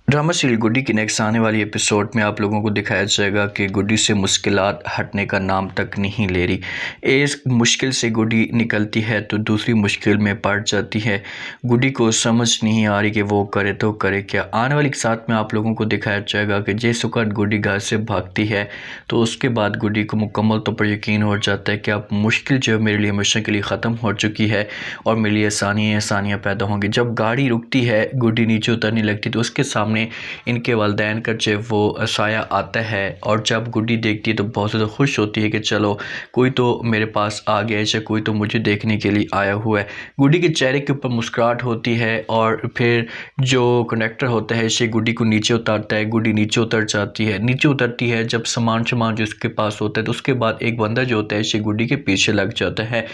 Drama serial गुड्डी की next आने वाली एपिसोड में आप लोगों को दिखाया जाएगा कि गुड्डी से मुश्किलात हटने का नाम तक नहीं ले रही। एक मुश्किल से गुड्डी निकलती है तो दूसरी मुश्किल में पड़ जाती है। गुड्डी को समझ नहीं आ रही कि वो करे तो करे क्या। आने वाली साथ में आप लोगों को दिखाया जाएगा कि जिस वक्त गुड्डी घर से भागती है तो उसके बाद गुड्डी को मुकम्मल तौर पर यकीन हो जाता है कि अब मुश्किल जो मेरे लिए हमेशा के लिए ख़त्म हो चुकी है और मेरे लिए आसानियाँ पैदा होंगी। जब गाड़ी रुकती है, गुड्डी नीचे उतरने लगती तो उसके सामने इनके वालिदैन का जो वो साया आता है और जब गुड्डी देखती है तो बहुत ज़्यादा खुश होती है कि चलो कोई तो मेरे पास आ गया है, कोई तो मुझे देखने के लिए आया हुआ है। गुड्डी के चेहरे के ऊपर मुस्कुराहट होती है और फिर जो कंडक्टर होता है इसे गुड्डी को नीचे उतारता है। गुड्डी नीचे उतर जाती है। नीचे उतरती है जब सामान जो उसके पास होता है तो उसके बाद एक बंदा जो होता है इसे गुड्डी के पीछे लग जाता है।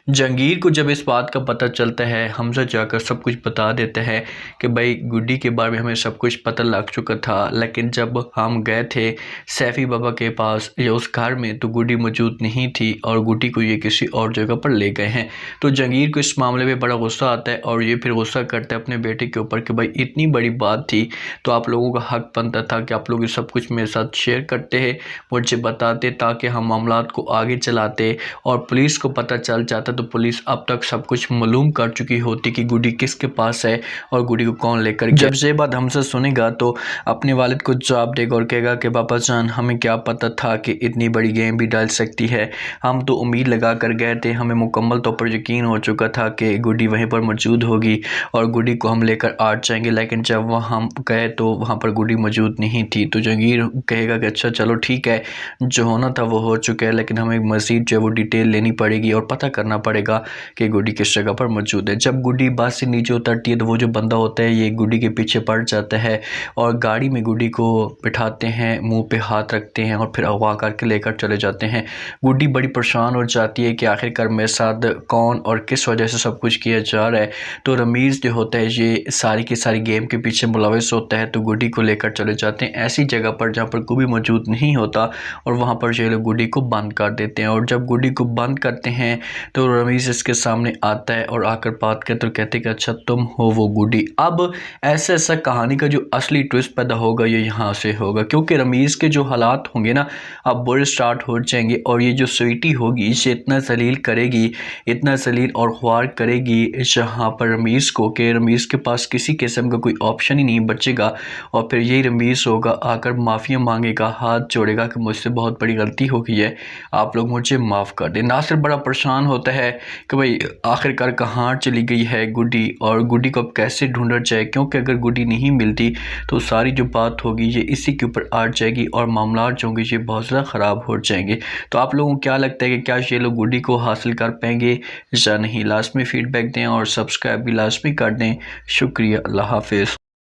जहांगीर को जब इस बात का पता चलता है, हमजा जाकर सब कुछ बता देता है कि भाई गुड्डी के बारे में हमें सब कुछ पता लग चुका था, लेकिन जब हम गए थे सैफ़ी बाबा के पास या उस घर में तो गुड्डी मौजूद नहीं थी और गुड्डी को ये किसी और जगह पर ले गए हैं। तो जहांगीर को इस मामले में बड़ा गुस्सा आता है और ये फिर गुस्सा करता है अपने बेटे के ऊपर कि भाई इतनी बड़ी बात थी तो आप लोगों का हक बनता था कि आप लोग ये सब कुछ मेरे साथ शेयर करते हैं, मुझे बताते ताकि हम मामलात को आगे चलाते और पुलिस को पता चल जाता तो पुलिस अब तक सब कुछ मालूम कर चुकी होती कि गुड्डी किसके पास है और गुड्डी को कौन लेकर। जब ये बात हमसे सुनेगा तो अपने वालिद को जवाब देगा और कहेगा कि पापा जान हमें क्या पता था कि इतनी बड़ी गेम भी डाल सकती है, हम तो उम्मीद लगा कर गए थे, हमें मुकम्मल तौर पर यकीन हो चुका था कि गुड्डी वहीं पर मौजूद होगी और गुड्डी को हम लेकर आ जाएंगे, लेकिन जब वह हम गए तो वहाँ पर गुड्डी मौजूद नहीं थी। तो जहांगीर कहेगा कि अच्छा चलो ठीक है, जो होना था वो हो चुका है, लेकिन हमें मज़ीद जो है वो डिटेल लेनी पड़ेगी और पता करना पड़ेगा कि गुड्डी किस जगह पर मौजूद है। जब गुड्डी बस से नीचे उतरती है तो वो जो बंदा होता है ये गुड्डी के पीछे पड़ जाता है और गाड़ी में गुड्डी को बिठाते हैं, मुंह पे हाथ रखते हैं और फिर अगवा करके लेकर चले जाते हैं। गुड्डी बड़ी परेशान हो जाती है कि आखिरकार मेरे साथ कौन और किस वजह से सब कुछ किया जा रहा है। तो रमीज़ जो होता है ये सारी की सारी गेम के पीछे मुलविस होता है तो गुड्डी को लेकर चले जाते हैं ऐसी जगह पर जहाँ पर कोई भी मौजूद नहीं होता और वहाँ पर ये लोग गुड्डी को बंद कर देते हैं। और जब गुड्डी को बंद करते हैं तो रमीज़ इसके सामने आता है और आकर बात करते तो कहते कि अच्छा तुम हो वो गुड्डी। अब ऐसा कहानी का जो असली ट्विस्ट पैदा होगा ये यहाँ से होगा, क्योंकि रमीज़ के जो हालात होंगे ना अब बुरे स्टार्ट हो जाएंगे और ये जो स्वीटी होगी इसे इतना जलील करेगी, इतना जलील और ख्वार करेगी जहाँ पर रमीज़ को कि रमीज़ के पास किसी किस्म का कोई ऑप्शन ही नहीं बचेगा और फिर यही रमीज़ होगा आकर माफ़िया मांगेगा, हाथ जोड़ेगा कि मुझसे बहुत बड़ी गलती हो गई है, आप लोग मुझे माफ़ कर दें। नासिर बड़ा परेशान होता है कि भाई आखिरकार कहाँ चली गई है गुड्डी और गुड्डी को अब कैसे ढूंढा जाए, क्योंकि अगर गुड्डी नहीं मिलती तो सारी जो बात होगी ये इसी के ऊपर आ जाएगी और मामला जो होंगे ये बहुत ज़्यादा ख़राब हो जाएंगे। तो आप लोगों को क्या लगता है कि क्या ये लोग गुड्डी को हासिल कर पाएंगे या नहीं? लास्ट में फ़ीडबैक दें और सब्सक्राइब भी लाजमी कर दें। शुक्रिया, अल्लाह हाफिज़।